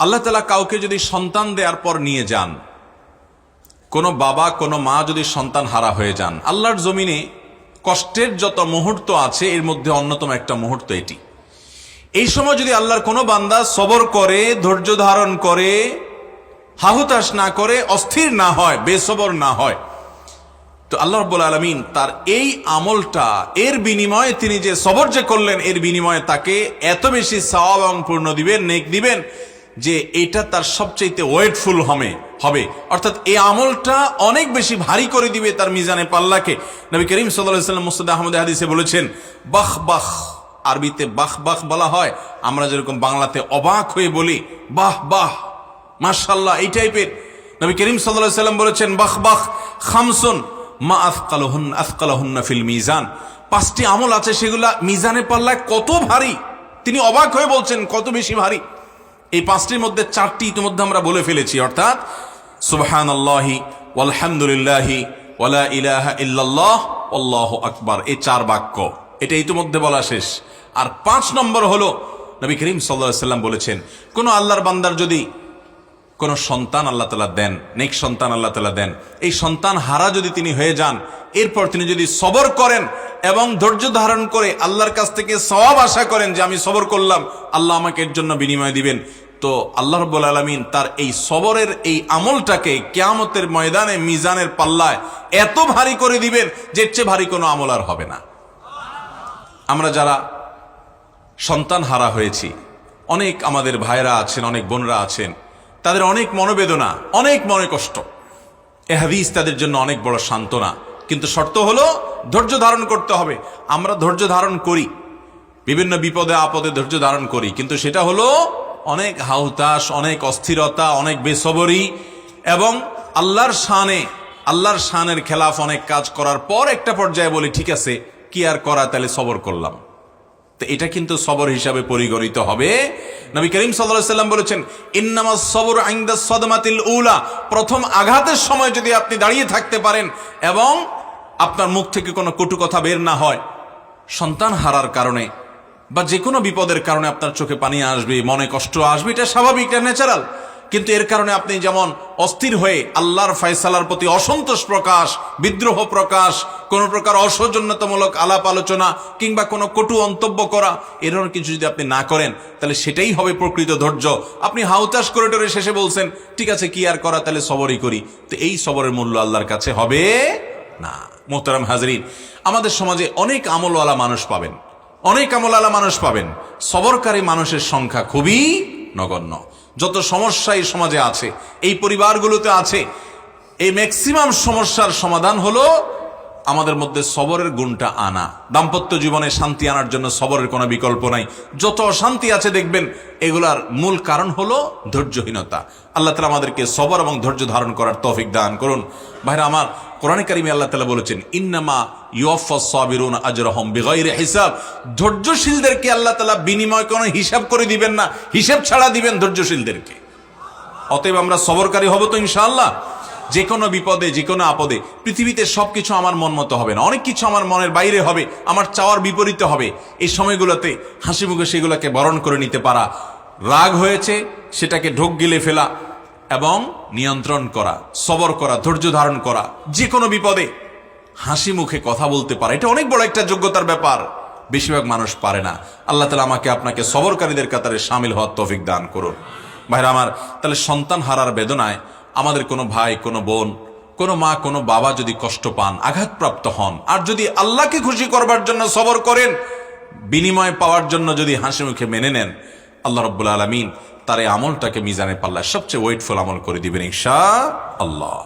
আল্লাহ তাআলা কাউকে যদি সন্তান দেওয়ার পর নিয়ে যান, কোনো বাবা কোনো মা যদি সন্তান হারা হয়ে যান, আল্লাহর জমিনে কষ্টের যত মুহূর্ত আছে এর মধ্যে অন্যতম একটা মুহূর্ত এটি। এই সময় যদি আল্লাহর কোনো বান্দা সবর করে, ধৈর্য ধারণ করে, হাহুতাশ না করে, অস্থির না হয়, বেসবর না হয়, তো আল্লাহ রাব্বুল আলামিন তার এই আমলটা, এর বিনিময়ে তিনি যে সবর যে করলেন, এর বিনিময়ে তাকে এত বেশি সওয়াব এবং পুণ্য দিবেন, নেক দিবেন, যে এটা তার সবচেয়ে ওয়েটফুল হবে। অর্থাৎ এই আমলটা অনেক বেশি ভারী করে দিবে তার মিজানে পাল্লাকে। নবী করিম সাল্লাল্লাহু আলাইহি ওয়াসাল্লাম মুসনাদ আহমদ হাদিসে বলেছেন, বাহ বাহ, আরবিতে বাহ বাহ বলা হয়, আমরা যেরকম বাংলাতে অবাক হয়ে বলি বাহ বাহ, মাশাআল্লাহ, এই টাইপের। নবী করিম সাল্লাল্লাহু আলাইহি ওয়াসাল্লাম বলেছেন, বাহ বাহ খামসুন মা আথকালাহুন্না ফিল মিজান, পাঁচটি আমল আছে সেগুলা মিজানে পাল্লায় কত ভারী, তিনি অবাক হয়ে বলছেন কত বেশি ভারী। এই পাঁচটির মধ্যে চারটি ইতিমধ্যে আমরা বলে ফেলেছি, অর্থাৎ সুবহানাল্লাহি ওয়ালহামদুলিল্লাহি ওয়ালা ইলাহা ইল্লাল্লাহ আল্লাহু আকবার, এই চার বাক্য, এটা ইতিমধ্যে বলা শেষ। আর 5 নম্বর হলো নবী করিম সাল্লাল্লাহু আলাইহি ওয়াসাল্লাম বলেছেন, কোন আল্লাহর বান্দার যদি কোন সন্তান আল্লাহ তাআলা দেন, নেক সন্তান আল্লাহ তাআলা দেন, এই সন্তান হারা যদি তিনি হয়ে যান, এরপর তিনি যদি সবর করেন এবং ধৈর্য ধারণ করে আল্লাহর কাছ থেকে সওয়াব আশা করেন যে আমি সবর করলাম, আল্লাহ আমাকে এর জন্য বিনিময় দিবেন, তো আল্লাহ রাব্বুল আলামিন তার এই সবরের এই আমলটাকে কিয়ামতের ময়দানে মিজানের পাল্লায় এত ভারী করে দিবেন যে এর চেয়ে ভারী কোনো আমল আর হবে না। আমরা যারা সন্তান হারা হয়েছি, অনেক আমাদের ভাইরা আছেন, অনেক বোনরা আছেন, তাদের অনেক মনোবেদনা, অনেক মনে কষ্ট। এ হাদিস তাদের জন্য অনেক বড় সান্ত্বনা, কিন্তু শর্ত হলো ধৈর্য ধারণ করতে হবে। আমরা ধৈর্য ধারণ করি, বিভিন্ন বিপদে আপদে ধৈর্য ধারণ করি, কিন্তু সেটা হলো অনেক হাহুতাশ, অনেক অস্থিরতা, অনেক বেসবরি, এবং আল্লাহর শানের খেলাফ অনেক কাজ করার পর একটা পর্যায়ে বলি ঠিক আছে, কি আর করা, তাহলে সবর করলাম। তো এটা কিন্তু সবর হিসাবে পরিগণিত হবে। নবী করিম সাল্লাল্লাহু আলাইহি ওয়াসাল্লাম বলেছেন, ইন্নামাস সবরু ইনদা সাদমাতিল উলা, প্রথম আঘাতের সময় যদি আপনি দাঁড়িয়ে থাকতে পারেন এবং আপনার মুখ থেকে কোনো কটু কথা বের না হয়, সন্তান হারার কারণে বা যে কোনো বিপদের কারণে আপনার চোখে পানি আসবে, মনে কষ্ট আসবে, এটা স্বাভাবিক, এটা ন্যাচারাল, কিন্তু এর কারণে আপনি যেমন অস্থির হয়ে আল্লাহর ফয়সালার প্রতি অসন্তোষ প্রকাশ, বিদ্রোহ প্রকাশ, কোন প্রকার অসৌজন্যতামূলক আলাপ আলোচনা কিংবা কোনো কটু মন্তব্য করা, এ ধরনের কিছু যদি আপনি না করেন, তাহলে সেটাই হবে প্রকৃত ধৈর্য। আপনি হাউতাশ করে টরে শেষে বলছেন ঠিক আছে, কি আর করা, তাহলে সবরই করি, তো এই সবরের মূল্য আল্লাহর কাছে হবে না। মোহতারাম হাজরিন, আমাদের সমাজে অনেক আমলওয়ালা মানুষ পাবেন, অনেক আমলওয়ালা মানুষ পাবেন, সবরকারী মানুষের সংখ্যা খুবই নগণ্য। যত সমস্যা এই সমাজে আছে, এই পরিবারগুলোতে আছে, এই ম্যাক্সিমাম সমস্যার সমাধান হলো আমাদের মধ্যে সবরের গুণটা আনা। দাম্পত্য জীবনে শান্তি আনার জন্য সবরের কোনো বিকল্প নাই। যত অশান্তি আছে দেখবেন এগুলার মূল কারণ হলো ধৈর্যহীনতা। আল্লাহ তাআলা আমাদেরকে সবর এবং ধৈর্য ধারণ করার তৌফিক দান করুন। ভাইরা আমার, কোরআনে কারিমে আল্লাহ তাআলা বলেছেন, ইন্নামা ইউওয়াফাস সাবিরুনা আজরাহুম বিগাইরি হিসাব, ধৈর্যশীলদেরকে আল্লাহ তাআলা বিনিময় কোনো হিসাব করে দিবেন না, হিসাব ছাড়া দিবেন ধৈর্যশীলদেরকে। অতএব আমরা সবরকারী হব তো ইনশাআল্লাহ। যে কোনো বিপদে, যে কোনো আপদে, পৃথিবীতে সবকিছু আমার মন মতো হবে না, অনেক কিছু আমার মনের বাইরে হবে, আমার চাওয়ার বিপরীতে হবে। এই সময়গুলোতে হাসি মুখে সেগুলোকে বরণ করে নিতে পারা, রাগ হয়েছে সেটাকে ঢোক গিলে ফেলা এবং নিয়ন্ত্রণ করা, সবর করা, ধৈর্য ধারণ করা, যে কোনো বিপদে হাসি মুখে কথা বলতে পারা, এটা অনেক বড় একটা যোগ্যতার ব্যাপার, বেশিরভাগ মানুষ পারে না। আল্লাহ তাআলা আমাকে আপনাকে সবরকারীদের কাতারে শামিল হওয়ার তৌফিক দান করুন। ভাইরা আমার, তাহলে সন্তান হারার বেদনায় আমাদের কোনো ভাই, কোনো বোন, কোনো মা, কোনো বাবা যদি কষ্ট পান, আঘাতপ্রাপ্ত হন, আর যদি আল্লাহকে খুশি করবার জন্য সবর করেন, বিনিময় পাওয়ার জন্য যদি হাসি মুখে মেনে নেন, আল্লাহ রাব্বুল আলামিন তার এই আমলটাকে মিজানে পাল্লায় সবচেয়ে ওয়েটফুল আমল করে দিবেন ইনশাআল্লাহ।